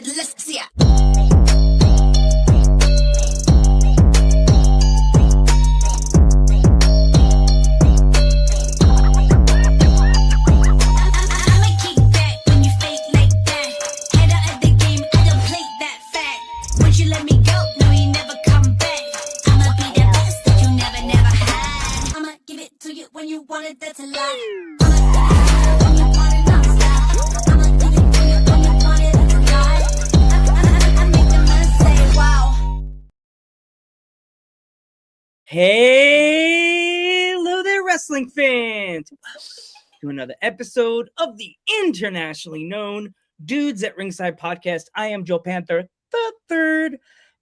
let's see ya. Hey, hello there, wrestling fans. Welcome to another episode of the internationally known Dudes at Ringside podcast. I am joePanther the third,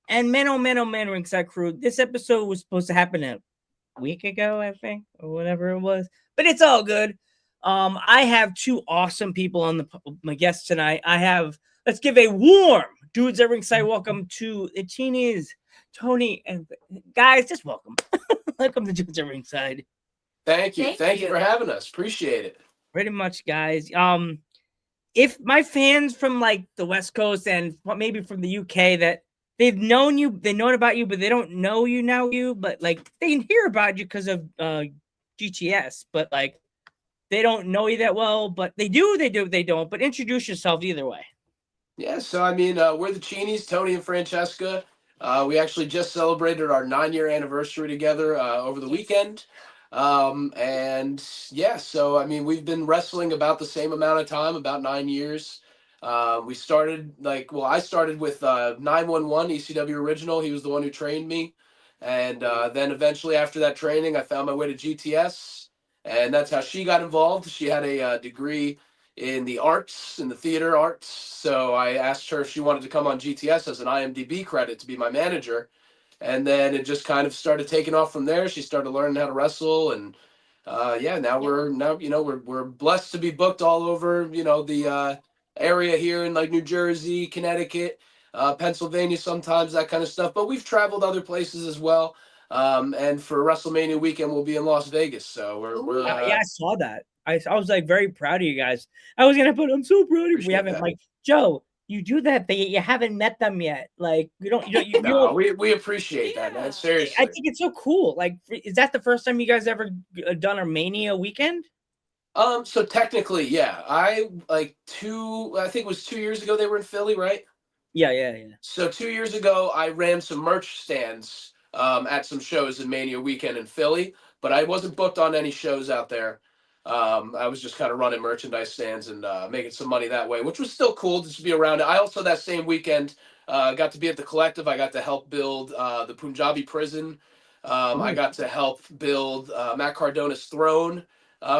and man, oh man, Ringside crew. This episode was supposed to happen a week ago, I think, or whatever it was, but it's all good. I have two awesome people on my guests tonight. Let's give a warm Dudes at Ringside welcome to the teenies. Tony and guys, just welcome. Welcome to Dudes at Ringside. Thank you for having us. Appreciate it. Pretty much, guys. If my fans from like the West Coast and maybe from the UK that they've known you, they know about you, but they don't know you now, but like they can hear about you because of GTS, but like they don't know you that well, but they don't. But introduce yourself either way. Yeah, so I mean, we're the Cheenies, Tony and Francesca. We actually just celebrated our 9-year anniversary together over the weekend. And yeah, so I mean, we've been wrestling about the same amount of time, about 9 years. I started with 911 ECW Original. He was the one who trained me. And then eventually after that training, I found my way to GTS. And that's how she got involved. She had a degree in the arts, in the theater arts. So I asked her if she wanted to come on GTS as an IMDb credit to be my manager. And then it just kind of started taking off from there. She started learning how to wrestle. And now we're blessed to be booked all over, the area here in like New Jersey, Connecticut, Pennsylvania, sometimes that kind of stuff. But we've traveled other places as well. And for WrestleMania weekend, we'll be in Las Vegas. So we're I saw that. I was like very proud of you guys. I'm so proud of you. We haven't like Joe. You do that, but you haven't met them yet. Like we appreciate that, man. Seriously, I think it's so cool. Like, is that the first time you guys ever done a Mania weekend? So technically, yeah. I think it was 2 years ago they were in Philly, right? Yeah. So 2 years ago, I ran some merch stands at some shows in Mania weekend in Philly, but I wasn't booked on any shows out there. I was just kind of running merchandise stands and making some money that way, which was still cool just to be around it. I also, that same weekend, got to be at the Collective. I got to help build the Punjabi prison. I got to help build Matt Cardona's throne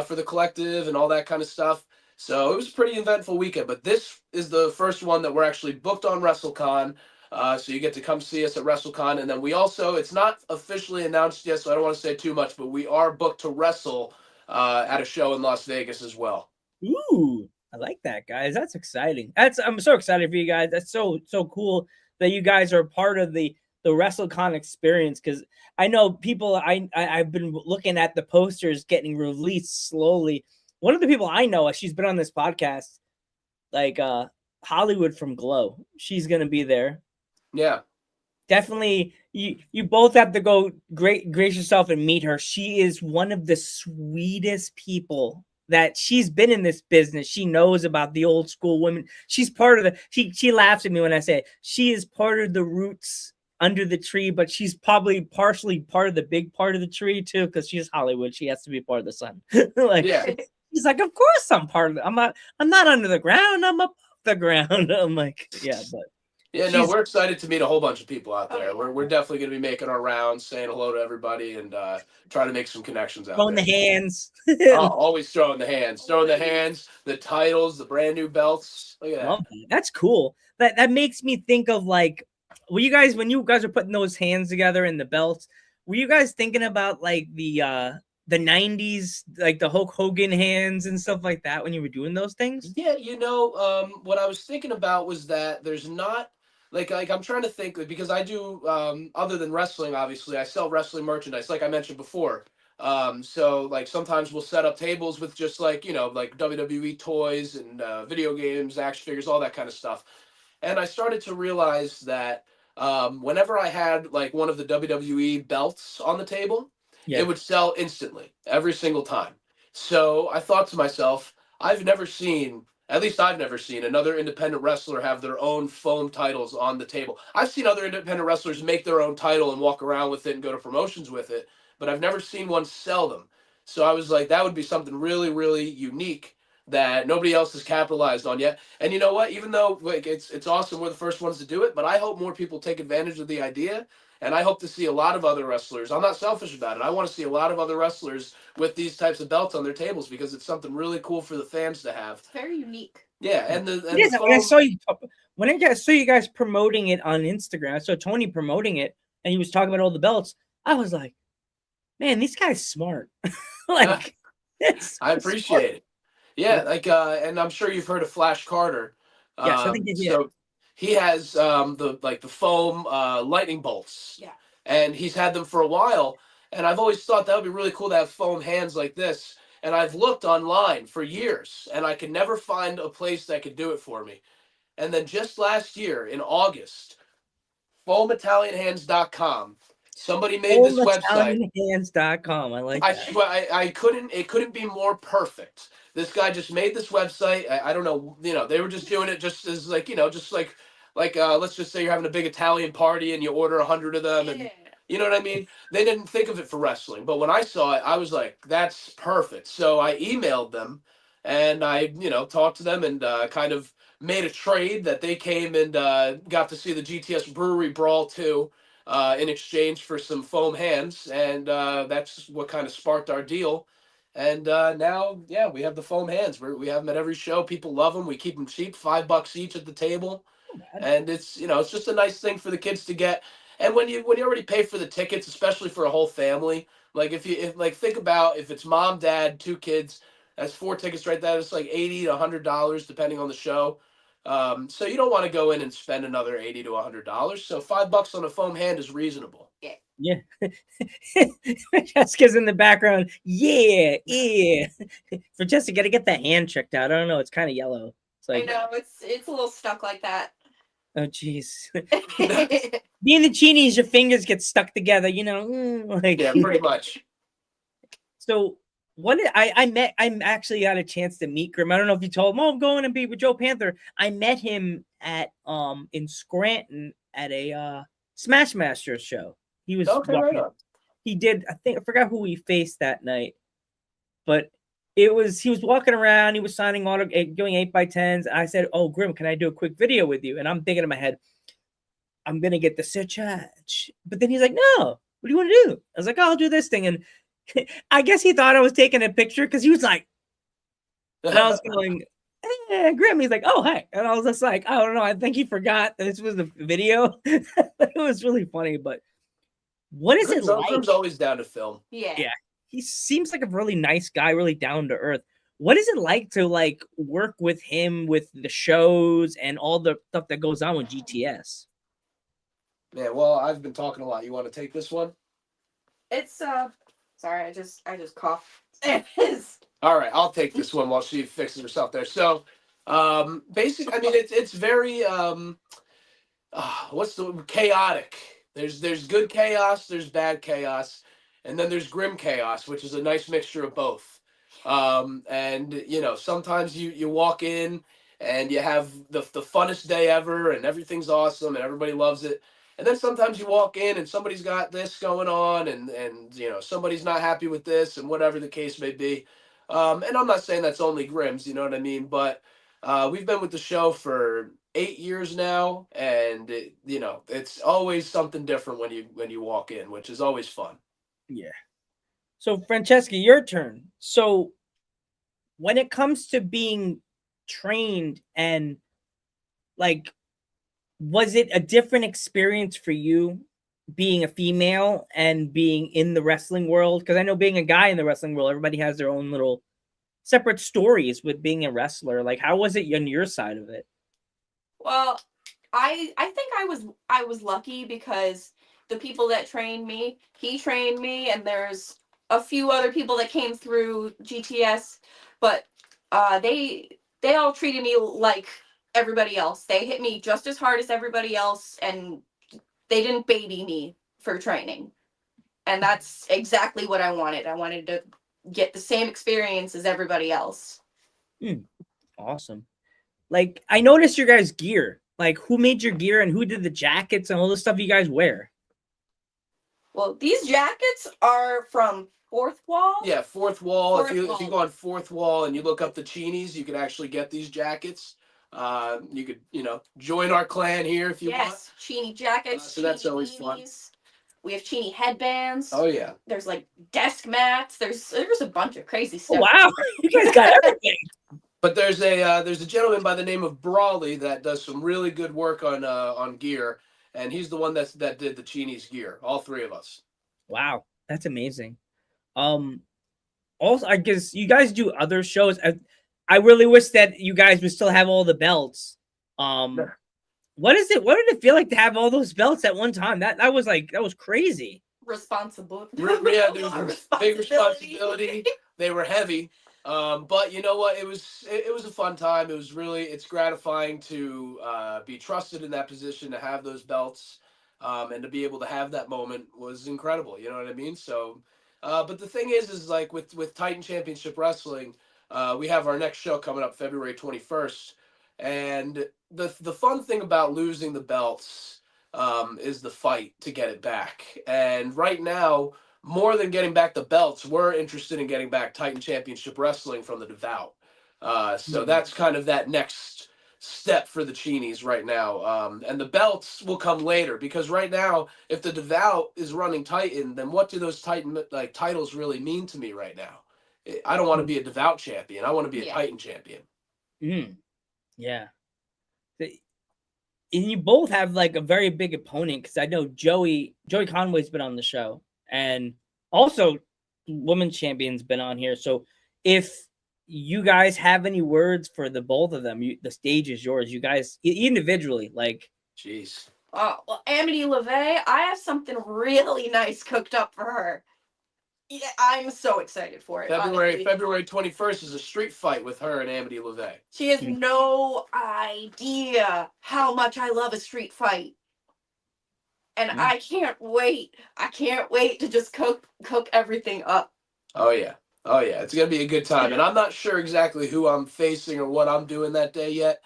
for the Collective and all that kind of stuff. So it was a pretty eventful weekend, but this is the first one that we're actually booked on WrestleCon. So you get to come see us at WrestleCon. And then we also, it's not officially announced yet, so I don't want to say too much, but we are booked to wrestle at a show in Las Vegas as well. Ooh, I like that, guys. That's exciting. I'm so excited for you guys. That's so cool that you guys are part of the WrestleCon experience, because I know people. I've been looking at the posters getting released slowly. One of the people I know, she's been on this podcast, like Hollywood from Glow. She's gonna be there. Yeah. Definitely, you both have to go grace yourself and meet her. She is one of the sweetest people that she's been in this business. She knows about the old school women. She's part of she laughs at me when I say it. She is part of the roots under the tree, but she's probably partially part of the big part of the tree too, because she's Hollywood. She has to be part of the sun. She's like, of course I'm part of it. I'm not under the ground. I'm above the ground. I'm like, yeah, but. Yeah, no, we're excited to meet a whole bunch of people out there. We're definitely going to be making our rounds, saying hello to everybody, and trying to make some connections out throwing there. The hands. Always throwing the hands. The titles, the brand new belts. Look at that. That's cool. That makes me think of like, when you guys are putting those hands together and the belts, were you guys thinking about like the 90s, like the Hulk Hogan hands and stuff like that when you were doing those things? Yeah, what I was thinking about was that there's not like I'm trying to think, because I do other than wrestling, obviously I sell wrestling merchandise, like I mentioned before. So like sometimes we'll set up tables with just like like WWE toys and video games, action figures, all that kind of stuff. and I started to realize that whenever I had like one of the WWE belts on the table, Yeah. it would sell instantly every single time. So I thought to myself, at least I've never seen another independent wrestler have their own foam titles on the table. I've seen other independent wrestlers make their own title and walk around with it and go to promotions with it, but I've never seen one sell them. So I was like, that would be something really, really unique that nobody else has capitalized on yet. And you know what? Even though like it's awesome we're the first ones to do it, but I hope more people take advantage of the idea. And I hope to see a lot of other wrestlers. I'm not selfish about it. I want to see a lot of other wrestlers with these types of belts on their tables because it's something really cool for the fans to have. It's very unique. Yeah, It and the is. foam, When I saw you guys promoting it on Instagram, I saw Tony promoting it, and he was talking about all the belts. I was like, man, these guys smart. Like, I appreciate it. Yeah, like and I'm sure you've heard of Flash Carter. Yes, I think you did. So he has the foam lightning bolts. Yeah. And he's had them for a while. And I've always thought that would be really cool to have foam hands like this. And I've looked online for years, and I could never find a place that could do it for me. And then just last year in August, foamitalianhands.com, somebody made this website. ItalianHands.com. I like that. I couldn't, it couldn't be more perfect. This guy just made this website. I don't know, they were just doing it just as like, just like let's just say you're having a big Italian party and you order 100 of them, and you know what I mean? They didn't think of it for wrestling, but when I saw it, I was like, that's perfect. So I emailed them and I, talked to them and kind of made a trade that they came and got to see the GTS Brewery Brawl 2 in exchange for some foam hands. And that's what kind of sparked our deal. And now, yeah, we have the foam hands. We have them at every show. People love them. We keep them cheap, $5 each at the table. And it's it's just a nice thing for the kids to get. And when you already pay for the tickets, especially for a whole family, like if think about if it's mom, dad, 2 kids, that's 4 tickets right there. It's like $80 to $100 depending on the show. So you don't want to go in and spend another $80 to $100. So $5 on a foam hand is reasonable. Yeah. Jessica's in the background. Yeah. Francesca, got to get that hand checked out. I don't know. It's kind of yellow. It's like, I know it's a little stuck like that. oh, jeez. Being the Cheenies, your fingers get stuck together, like. Yeah, pretty much. So I actually got a chance to meet Grim. I don't know if you told him, I'm going to be with Joe Panther. I met him at in Scranton at a Smash Masters show. He was right on. He did, I forgot who he faced that night, but he was walking around, he was signing doing 8x10s. I said, oh, Grim, can I do a quick video with you? And I'm thinking in my head, I'm gonna get the surcharge. But then he's like, no, what do you want to do? I was like, oh, I'll do this thing. And I guess he thought I was taking a picture because he was like, and I was going, hey, Grim. He's like, oh, hey. And I was just like, I don't know. I think he forgot that this was the video. It was really funny. But what is it like? Grim's always down to film. Yeah. He seems like a really nice guy, really down to earth. What is it like to work with him with the shows and all the stuff that goes on with GTS? Yeah, well, I've been talking a lot. You want to take this one? It's sorry, I just coughed. All right, I'll take this one while she fixes herself there. So, basically, I mean, it's very what's the chaotic. There's good chaos, there's bad chaos, and then there's grim chaos, which is a nice mixture of both. And sometimes you walk in and you have the funnest day ever, and everything's awesome, and everybody loves it. And then sometimes you walk in and somebody's got this going on, and somebody's not happy with this, and whatever the case may be. And I'm not saying that's only Grimm's, you know what I mean? But we've been with the show for 8 years now, and it's always something different when you walk in, which is always fun. Yeah. So Francesca, your turn. So when it comes to being trained and was it a different experience for you being a female and being in the wrestling world? Because I know being a guy in the wrestling world, everybody has their own little separate stories with being a wrestler. Like, how was it on your side of it? Well, I think I was lucky because the people that trained me, he trained me, and there's a few other people that came through GTS, but they all treated me like everybody else. They hit me just as hard as everybody else, and they didn't baby me for training. And that's exactly what I wanted. I wanted to get the same experience as everybody else. Awesome. Like, I noticed your guys' gear. Like, who made your gear and who did the jackets and all the stuff you guys wear? Well, these jackets are from Fourth Wall. Yeah, Fourth Wall. Fourth If you Wall. go on Fourth Wall and you look up the Cheenies, you can actually get these jackets. You could join our clan here if you want. Yes, Cheenie jackets. So that's always beanies. fun. We have Cheenie headbands. Oh yeah. There's like desk mats. There's a bunch of crazy Oh, stuff. wow, you guys got everything. But there's a gentleman by the name of Brawley that does some really good work on gear, and he's the one that did the Cheenies gear. All three of us. Wow, that's amazing. Also, I guess you guys do other shows. I really wish that you guys would still have all the belts. What is it? What did it feel like to have all those belts at one time? That was crazy. Responsible. Yeah, there was a big responsibility. They were heavy. But you know what? It was a fun time. It's gratifying to be trusted in that position, to have those belts, and to be able to have that moment was incredible. You know what I mean? So, but the thing is like with Titan Championship Wrestling, we have our next show coming up February 21st, and the fun thing about losing the belts is the fight to get it back. And right now, more than getting back the belts, we're interested in getting back Titan Championship Wrestling from the Devout. So that's kind of that next step for the Cheenies right now. And the belts will come later, because right now, if the Devout is running Titan, then what do those Titan titles really mean to me right now? I don't want to be a Devout champion. I want to be a Titan champion. Yeah. And you both have like a very big opponent, because I know Joey Conway's been on the show, and also women's champion's been on here. So if you guys have any words for the both of them, the stage is yours. You guys individually, like, jeez. Well, Amity LeVay, I have something really nice cooked up for her. Yeah, I'm so excited for it. February 21st is a street fight with her and Amity LeVay. She has no idea how much I love a street fight. And I can't wait. I can't wait to just cook everything up. Oh yeah. It's gonna be a good time. And I'm not sure exactly who I'm facing or what I'm doing that day yet.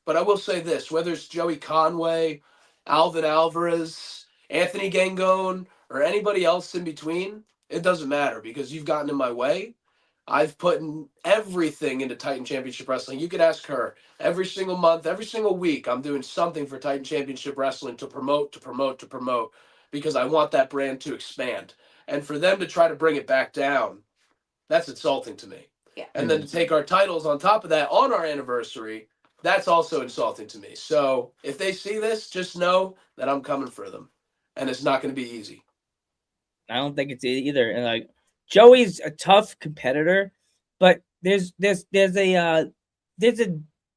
But I will say this, whether it's Joey Conway, Alvin Alvarez, Anthony Gangone, or anybody else in between, it doesn't matter, because you've gotten in my way. I've put in everything into Titan Championship Wrestling. You could ask her. Every single month, every single week, I'm doing something for Titan Championship Wrestling to promote, because I want that brand to expand. And for them to try to bring it back down, that's insulting to me. Yeah. And then to take our titles on top of that on our anniversary, that's also insulting to me. So if they see this, just know that I'm coming for them. And it's not going to be easy. I don't think it's either. And like, Joey's a tough competitor, but there's a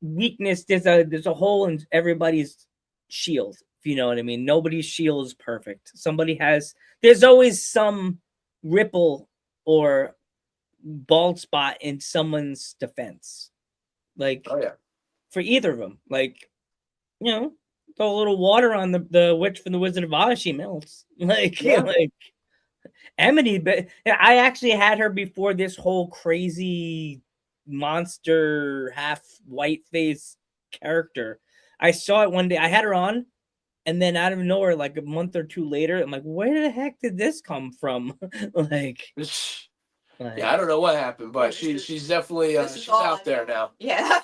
weakness, there's a hole in everybody's shield, if you know what I mean. Nobody's shield is perfect. There's always some ripple or bald spot in someone's defense. Like, oh yeah, for either of them. Like, throw a little water on the witch from the Wizard of Oz, she melts. Like, like Amity, but I actually had her before this whole crazy monster half white face character. I saw it one day. I had her on, and then out of nowhere, like a month or two later, I'm like, where the heck did this come from? like, yeah, I don't know what happened, but she's definitely she's out there now. Yeah.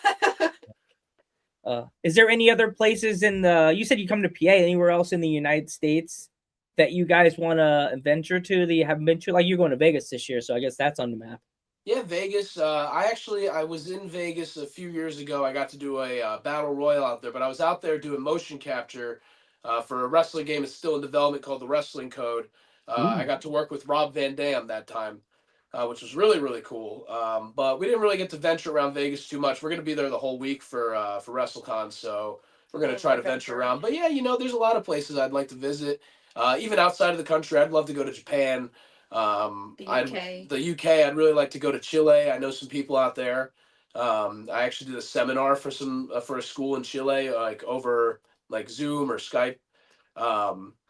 Is there any other places you said you come to PA, anywhere else in the United States that you guys want to venture to that you haven't been to? Like, you're going to Vegas this year, so I guess that's on the map. Yeah, Vegas. I was in Vegas a few years ago. I got to do a battle royal out there, but I was out there doing motion capture for a wrestling game. It's still in development called the Wrestling Code. I got to work with Rob Van Dam that time, which was really, really cool. But we didn't really get to venture around Vegas too much. We're going to be there the whole week for WrestleCon, so we're going to try to venture around. But yeah, there's a lot of places I'd like to visit. Even outside of the country, I'd love to go to Japan. The UK. The UK, I'd really like to go to Chile. I know some people out there. I actually did a seminar for for a school in Chile, like over like Zoom or Skype.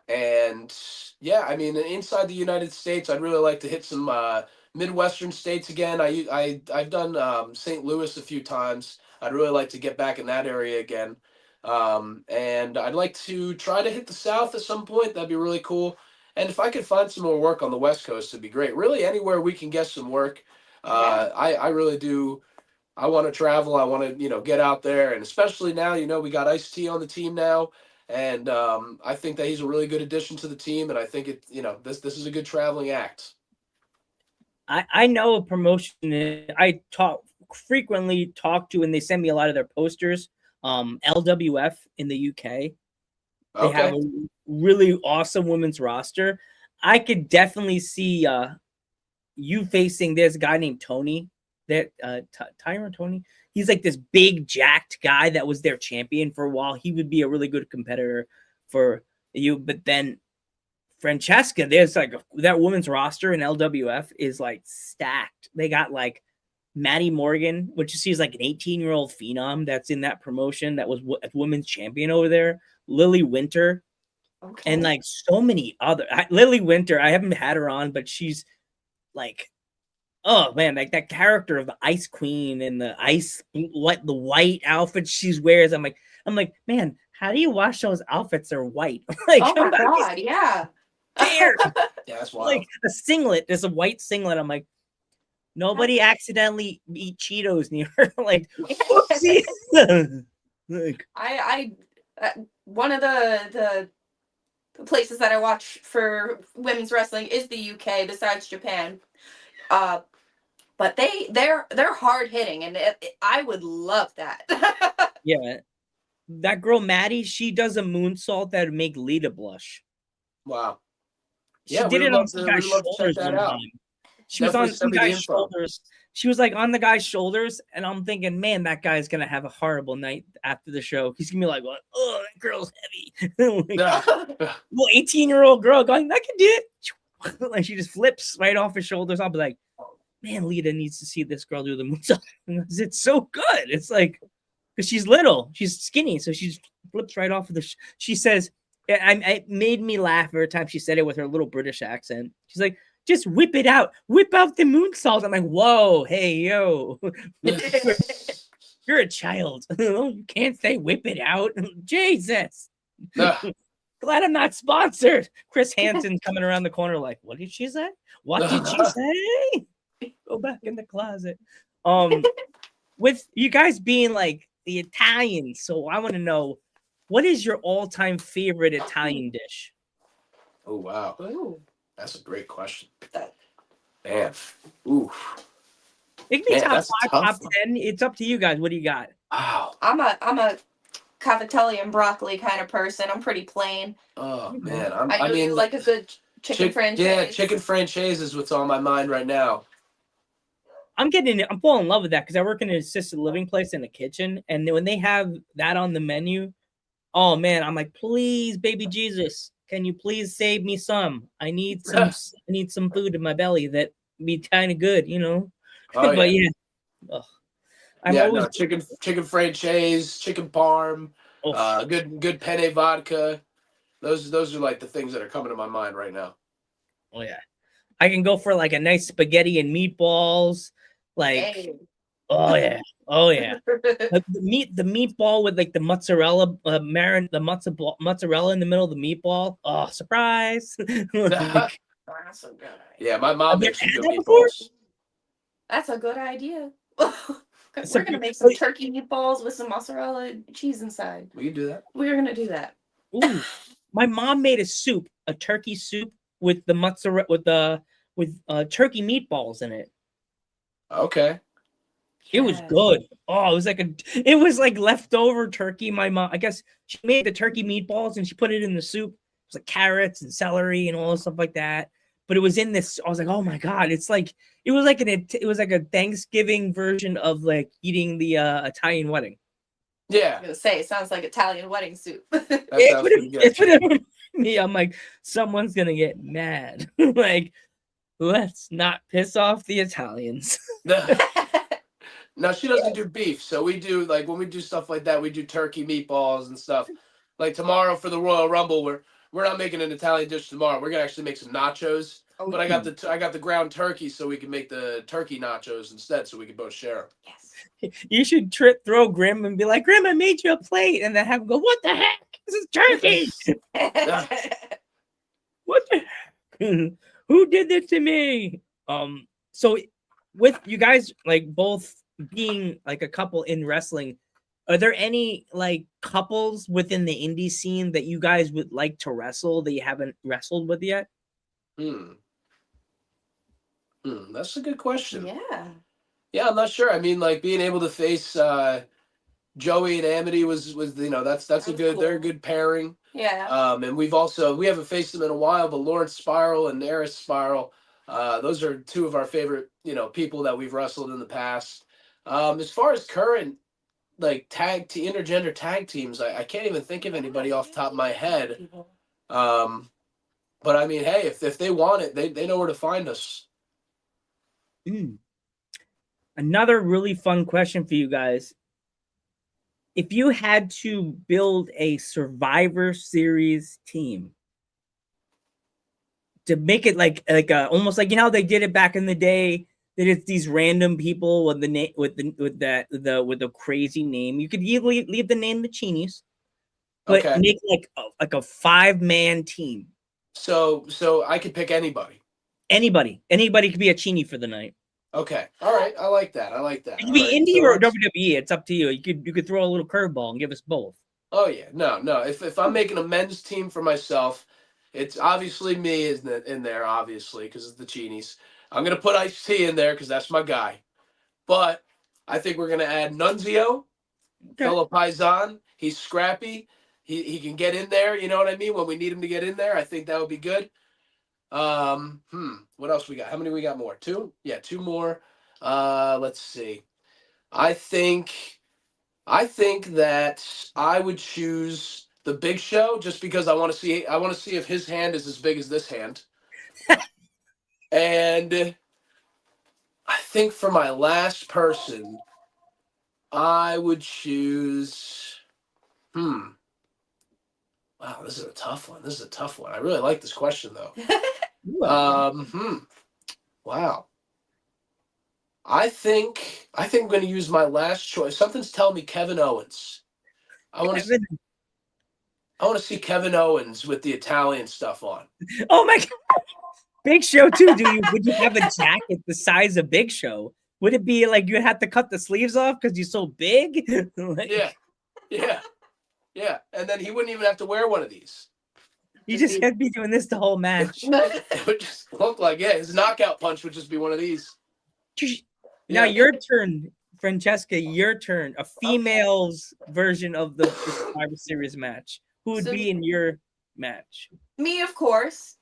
And yeah, I mean, inside the United States, I'd really like to hit some Midwestern states again. I've done St. Louis a few times. I'd really like to get back in that area again. And I'd like to try to hit the South at some point. That'd be really cool. And if I could find some more work on the West Coast, it'd be great. Really, anywhere we can get some work. Yeah. I really do. I want to travel. I want to, get out there, and especially now, we got Ice-T on the team now, and I think that he's a really good addition to the team, and I think this is a good traveling act. I know a promotion that I frequently talk to, and they send me a lot of their posters. LWF in the UK. They have a really awesome women's roster. I could definitely see you facing. There's a guy named Tony. That Tony. He's like this big jacked guy that was their champion for a while. He would be a really good competitor for you. But then Francesca, there's like that women's roster in LWF is like stacked. They got like Maddie Morgan, which she's like an 18-year-old phenom that's in that promotion that was a women's champion over there. Lily Winter, and like so many other. Lily Winter, I haven't had her on, but she's like, oh man, like that character of the Ice Queen and the the white outfit she wears. I'm like, man, how do you wash those outfits? They're white. Like, oh my god, yeah. Yeah, that's wild. Like a singlet, there's a white singlet. I'm like, nobody accidentally eat Cheetos near her. Like, like, I one of the places that I watch for women's wrestling is the UK, besides Japan. But they're hard hitting, and I would love that. Yeah, that girl Maddie, she does a moonsault that would make Lita blush. Wow. She did it on some guy's shoulders one time. She was on some guy's shoulders. She was like on the guy's shoulders, and I'm thinking, man, that guy's gonna have a horrible night after the show. He's gonna be like, oh, that girl's heavy. Like, little 18-year-old girl going, I can do it. Like she just flips right off his shoulders. I'll be like, man, Lita needs to see this girl do the moonsault. It's so good. It's like, because she's little, she's skinny, so she flips right off of the. She says, it made me laugh every time she said it with her little British accent. She's like, just whip it out, whip out the moonsault. I'm like, whoa, hey, yo, you're a child. You can't say whip it out. Jesus. Glad I'm not sponsored. Chris Hansen coming around the corner like, what did she say? What did she say? Go back in the closet. With you guys being like the Italians, so I want to know, what is your all-time favorite Italian dish? Oh wow. Ooh. That's a great question. Man. Ooh. It can be top 5, top 10. It's up to you guys. What do you got? Wow. I'm a cavatelli and broccoli kind of person. I'm pretty plain. Oh man. I mean, like a good chicken franchise. Yeah, chicken franchise is what's on my mind right now. I'm falling in love with that because I work in an assisted living place in the kitchen, and when they have that on the menu, oh man, I'm like, please, baby Jesus, can you please save me some? I need some food in my belly that be kind of good, you know. Oh, but yeah, chicken franchise, chicken parm, good penne vodka. Those are like the things that are coming to my mind right now. Oh yeah, I can go for like a nice spaghetti and meatballs. Like, hey. oh yeah. the meatball with like the mozzarella mozzarella in the middle of the meatball. Oh, surprise! That's so good. Yeah, my mom makes some good meatballs. That's a good idea. We're gonna make some turkey meatballs with some mozzarella cheese inside. We can do that. We're gonna do that. Ooh, my mom made a turkey soup with the mozzarella with turkey meatballs in it. Okay. It was good. Oh, it was like leftover turkey. My mom, I guess she made the turkey meatballs and she put it in the soup. It was like carrots and celery and all this stuff like that. But it was in this. I was like, oh my god! It was like a Thanksgiving version of like eating the Italian wedding. Yeah, I was gonna say it sounds like Italian wedding soup. Me, I'm like, someone's gonna get mad. Like, let's not piss off the Italians. No, she doesn't do beef. So we do like when we do stuff like that, we do turkey meatballs and stuff. Like tomorrow for the Royal Rumble, we're not making an Italian dish tomorrow. We're gonna actually make some nachos. Oh, But I got the ground turkey, so we can make the turkey nachos instead, so we can both share yes. You should throw Grim and be like, Grim, I made you a plate, and then have him go, what the heck? This is turkey. What the heck? Who did this to me? So with you guys like both being like a couple in wrestling, are there any like couples within the indie scene that you guys would like to wrestle that you haven't wrestled with yet? That's a good question. Yeah. Yeah, I'm not sure. I mean, like being able to face Joey and Amity was that's a good cool. they're a good pairing. Yeah. And we haven't faced them in a while, but Lawrence Spiral and Eris Spiral, those are two of our favorite people that we've wrestled in the past. As far as current like intergender tag teams, I can't even think of anybody off the top of my head. But I mean, hey, if they want it, they know where to find us. Another really fun question for you guys. If you had to build a Survivor Series team to make it like almost like how they did it back in the day, that it's these random people with the crazy name. You could easily leave the name the Cheenies, but make like a 5-man team. So I could pick anybody. Anybody could be a Cheenie for the night. Okay. All right. I like that. It could be indie or WWE. It's up to you. You could throw a little curveball and give us both. Oh yeah. No. If I'm making a men's team for myself, it's obviously me in there, obviously, because it's the Cheenies. I'm gonna put Ice-T in there because that's my guy. But I think we're gonna add Nunzio, Philip Paisan. He's scrappy. He can get in there. You know what I mean? When we need him to get in there, I think that would be good. What else we got? How many we got more? 2? Yeah, 2 more. Let's see. I think that I would choose the Big Show just because I want to see if his hand is as big as this hand. And I think for my last person, I would choose Wow, this is a tough one. I really like this question though. Wow. I think I'm going to use my last choice. Something's telling me Kevin Owens. I want to see Kevin Owens with the Italian stuff on. Oh my God. Big Show too. Would you have a jacket the size of Big Show? Would it be like you'd have to cut the sleeves off because you're so big? Yeah. And then he wouldn't even have to wear one of these. You just had to be doing this the whole match. It would just look like his knockout punch would just be one of these. Now your turn, Francesca. Your turn. A female's version of the Survivor Series match. Who would be in your match? Me, of course.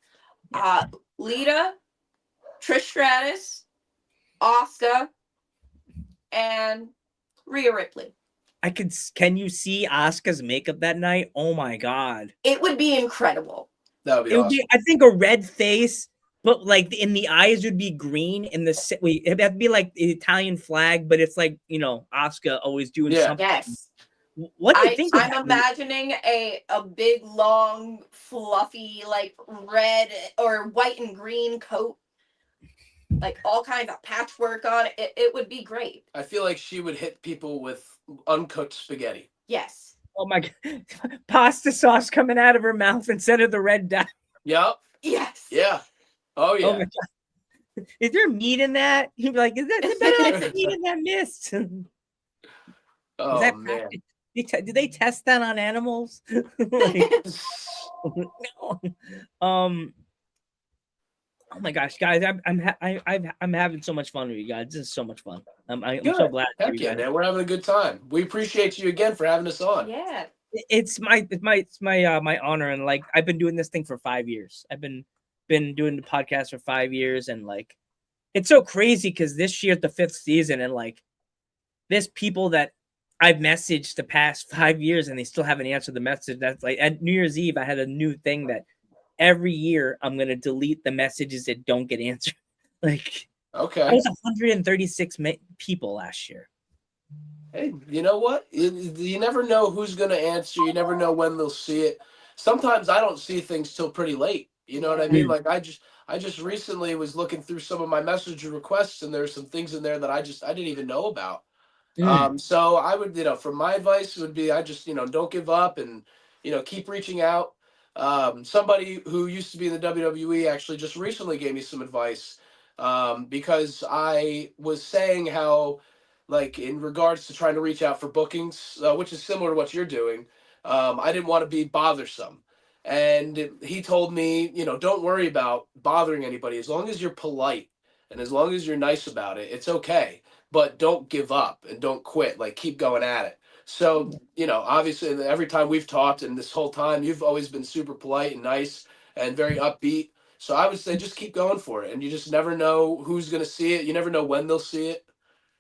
Lita, Trish Stratus, Asuka, and Rhea Ripley. Can you see Asuka's makeup that night? Oh my God. It would be incredible. That would be awesome. I think a red face, but like in the eyes would be green. It'd have to be like the Italian flag, but it's like, Asuka always doing something. Yes. What do you think? I'm imagining a big, long, fluffy, like red or white and green coat. Like all kinds of patchwork on it. It would be great. I feel like she would hit people with uncooked spaghetti. Yes. Oh my God. Pasta sauce coming out of her mouth instead of the red dye. Yep. Yes. Yeah. Oh yeah. Oh my God. Is there meat in that? He'd be like, is there meat in that mist? Oh man. Did they test that on animals? No. Oh my gosh, guys! I'm having so much fun with you guys. This is so much fun. I'm so glad. Heck yeah, man! We're having a good time. We appreciate you again for having us on. Yeah. It's my honor, and like I've been doing this thing for 5 years. I've been doing the podcast for 5 years, and like it's so crazy because this year's the 5th season, and like there's people that I've messaged the past 5 years, and they still haven't answered the message. That's like at New Year's Eve, I had a new thing that every year I'm gonna delete the messages that don't get answered. Like, okay, I was 136 people last year. Hey, you know what? You never know who's going to answer. You never know when they'll see it. Sometimes I don't see things till pretty late. You know what I mean? Mm. Like I just recently was looking through some of my message requests, and there's some things in there that I didn't even know about. Mm. So I would, from my advice would be, I just, don't give up and, keep reaching out. Somebody who used to be in the WWE actually just recently gave me some advice, because I was saying how, like, in regards to trying to reach out for bookings, which is similar to what you're doing, I didn't want to be bothersome. And he told me, don't worry about bothering anybody. As long as you're polite and as long as you're nice about it, it's okay, but don't give up and don't quit. Like, keep going at it. So, obviously, every time we've talked and this whole time, you've always been super polite and nice and very upbeat. So I would say just keep going for it. And you just never know who's going to see it. You never know when they'll see it.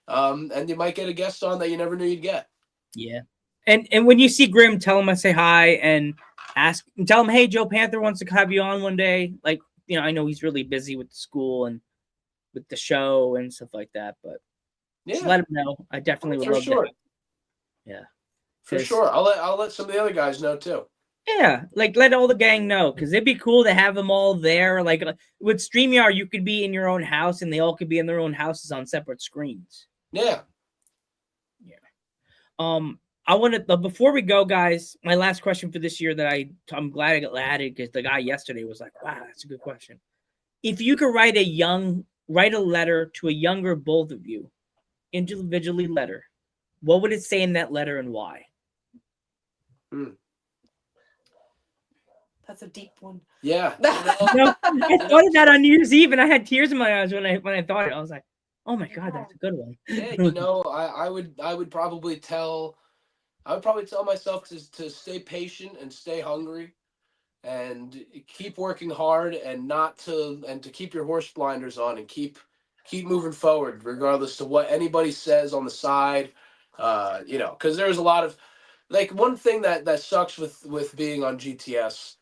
And you might get a guest on that you never knew you'd get. Yeah. And when you see Grim, tell him I say hi and tell him, hey, Joe Panther wants to have you on one day. Like, I know he's really busy with the school and with the show and stuff like that, but just Yeah, let him know. I definitely would for love sure. that. Yeah. For sure. I'll let some of the other guys know too. Yeah, like let all the gang know because it'd be cool to have them all there. Like with StreamYard, you could be in your own house and they all could be in their own houses on separate screens. Yeah. Yeah. I want to before we go, guys. My last question for this year that I'm glad I got added because the guy yesterday was like, "Wow, that's a good question." If you could write a letter to a younger both of you, individually letter, what would it say in that letter and why? That's a deep one. Yeah. I thought of that on New Year's Eve, and I had tears in my eyes when I thought it. I was like, "Oh my god, that's a good one." Yeah, I would probably tell myself to stay patient and stay hungry and keep working hard and to keep your horse blinders on and keep moving forward regardless to what anybody says on the side. Because there's a lot of, like, one thing that sucks with being on GTS,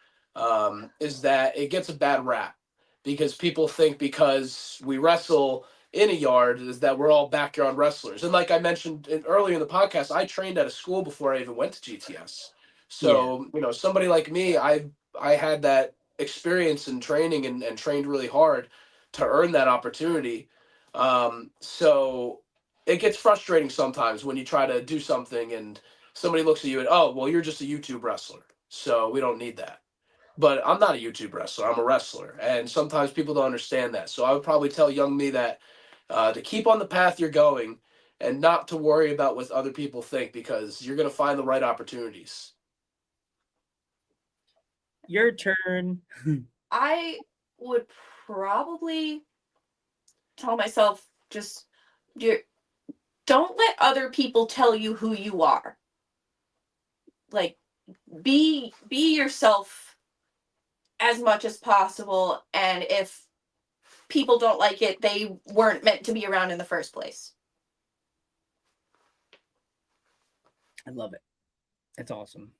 is that it gets a bad rap because people think because we wrestle in a yard is that we're all backyard wrestlers. And like I mentioned earlier in the podcast, I trained at a school before I even went to GTS. So, somebody like me, I had that experience in training and trained really hard to earn that opportunity. So it gets frustrating sometimes when you try to do something and somebody looks at you and, oh, well, you're just a YouTube wrestler, so we don't need that. But I'm not a YouTube wrestler. I'm a wrestler, and sometimes people don't understand that. So I would probably tell young me that, to keep on the path you're going and not to worry about what other people think because you're going to find the right opportunities. Your turn. I would probably tell myself just don't let other people tell you who you are. Like, be yourself as much as possible, and if people don't like it, they weren't meant to be around in the first place. I love it. It's awesome.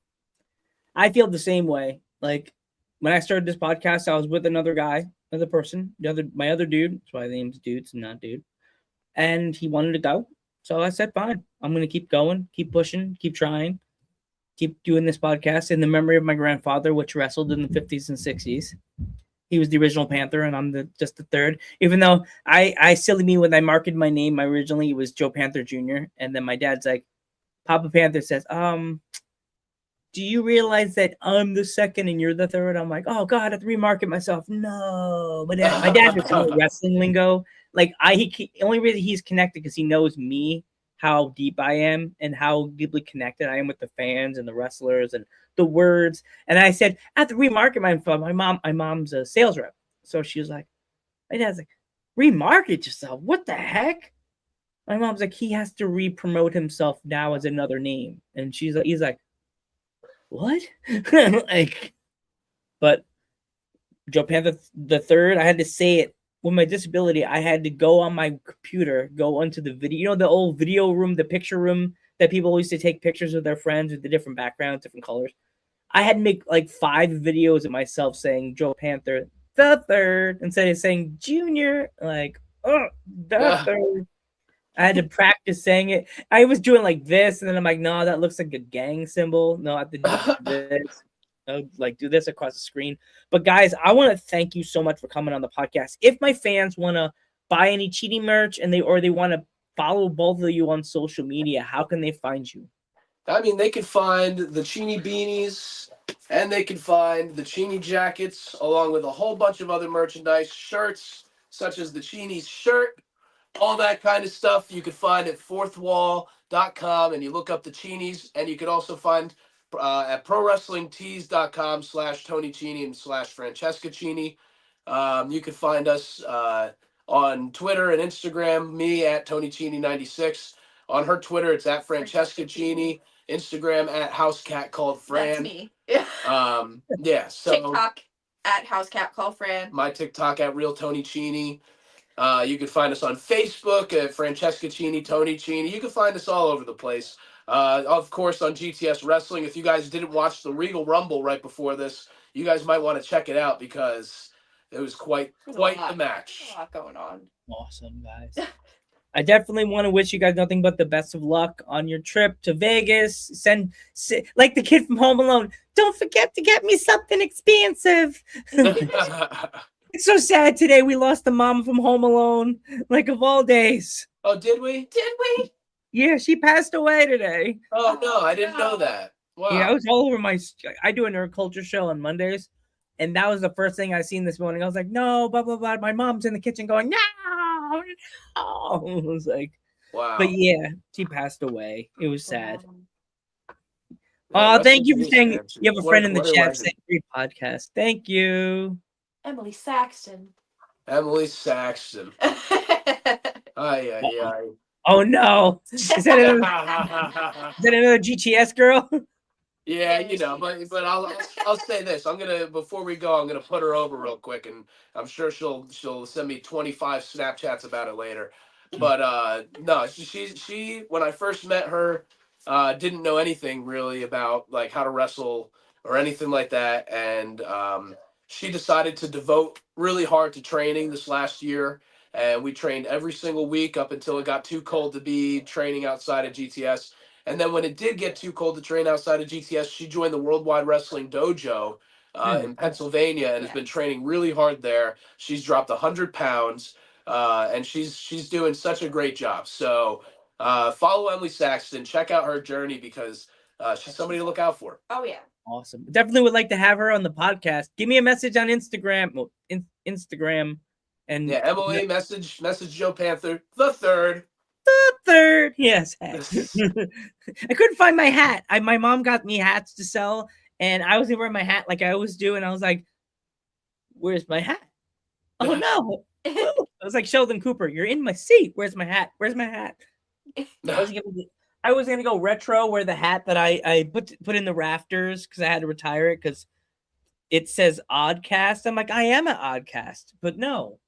I feel the same way. Like when I started this podcast, I was with another guy, another person, my other dude. That's why the name's Dudes and not Dude. And he wanted to go. So I said, fine. I'm gonna keep going, keep pushing, keep trying, keep doing this podcast in the memory of my grandfather, which wrestled in the 50s and 60s. He was the original Panther, and I'm just the third. Even though I silly me when I marketed my name, originally it was Joe Panther Jr. And then my dad's like, Papa Panther says, do you realize that I'm the second and you're the third? I'm like, oh god, I have to remarket myself. No, but my dad just knows wrestling lingo. Like only reason he's connected because he knows me, how deep I am and how deeply connected I am with the fans and the wrestlers and the words. And I said, I have to remarket myself. My mom's a sales rep, so she was like, my dad's like, remarket yourself. What the heck? My mom's like, he has to re-promote himself now as another name, and he's like, what? Like, but Joe Panther the third, I had to say it with my disability. I had to go on my computer, go onto the video, the old video room, the picture room that people used to take pictures of their friends with the different backgrounds, different colors. I had to make like 5 videos of myself saying Joe Panther the third instead of saying Junior. Like, oh, the third. I had to practice saying it. I was doing like this, and then I'm like, no, that looks like a gang symbol. No, I have to do this. No, like do this across the screen. But guys, I want to thank you so much for coming on the podcast. If my fans want to buy any cheating merch and they want to follow both of you on social media, how can they find you? I mean, they can find the Chini beanies and they can find the Chini jackets along with a whole bunch of other merchandise, shirts such as the Chini's shirt, all that kind of stuff. You can find at fourthwall.com and you look up the Chinis, and you can also find at prowrestlingtees.com/Tony Chini and /Francesca Chini. You can find us on Twitter and Instagram, me at Tony Chini 96. On her Twitter, it's at Francesca Chini. Instagram at House Cat Called Fran. That's me. Yeah. So TikTok at House Cat Called Fran. My TikTok at Real Tony Chini. You can find us on Facebook at Francesca Chini, Tony Chini. You can find us all over the place. Of course, on GTS Wrestling. If you guys didn't watch the Regal Rumble right before this, you guys might want to check it out because it was quite the match. There's a lot going on. Awesome, guys. I definitely want to wish you guys nothing but the best of luck on your trip to Vegas. Like the kid from Home Alone, don't forget to get me something expensive. It's so sad today. We lost the mom from Home Alone, like of all days. Oh, did we? Did we? Yeah, she passed away today. Oh, no, I didn't know that. Wow. Yeah, I was all over I do a nerd culture show on Mondays, and that was the first thing I seen this morning. I was like, no, blah, blah, blah. My mom's in the kitchen going, no. I was like, wow. But yeah, she passed away. It was sad. Yeah, Thank you for saying man. you have a friend in the chat saying great podcast. Thank you. Emily Saxton. Emily Saxton. Aye. Oh no. Is that another GTS girl? Yeah, you know, but I'll say this. Before we go, I'm gonna put her over real quick, and I'm sure she'll send me 25 Snapchats about it later. But no, she when I first met her, didn't know anything really about like how to wrestle or anything like that, and she decided to devote really hard to training this last year, and we trained every single week up until it got too cold to be training outside of GTS. And then when it did get too cold to train outside of GTS, she joined the Worldwide Wrestling Dojo in Pennsylvania and has been training really hard there. She's dropped 100 pounds, and she's doing such a great job. So follow Emily Saxton. Check out her journey because she's somebody to look out for. Oh, yeah. Awesome. Definitely would like to have her on the podcast. Give me a message on Instagram. Well, Instagram. And yeah, Emily, message joePanther the third. Yes. I couldn't find my hat. My mom got me hats to sell, and I was gonna wear my hat like I always do, and I was like, where's my hat? Oh no. I was like, Sheldon Cooper, you're in my seat. Where's my hat? Where's my hat? I was gonna go retro, wear the hat that I put in the rafters because I had to retire it because it says Oddcast. I'm like, I am an Oddcast, but no.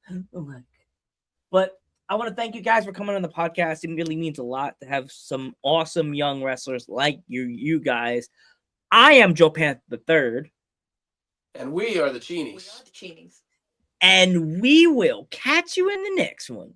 But I want to thank you guys for coming on the podcast. It really means a lot to have some awesome young wrestlers like you guys. I am joePanther III. And we are the Chinis. And we will catch you in the next one.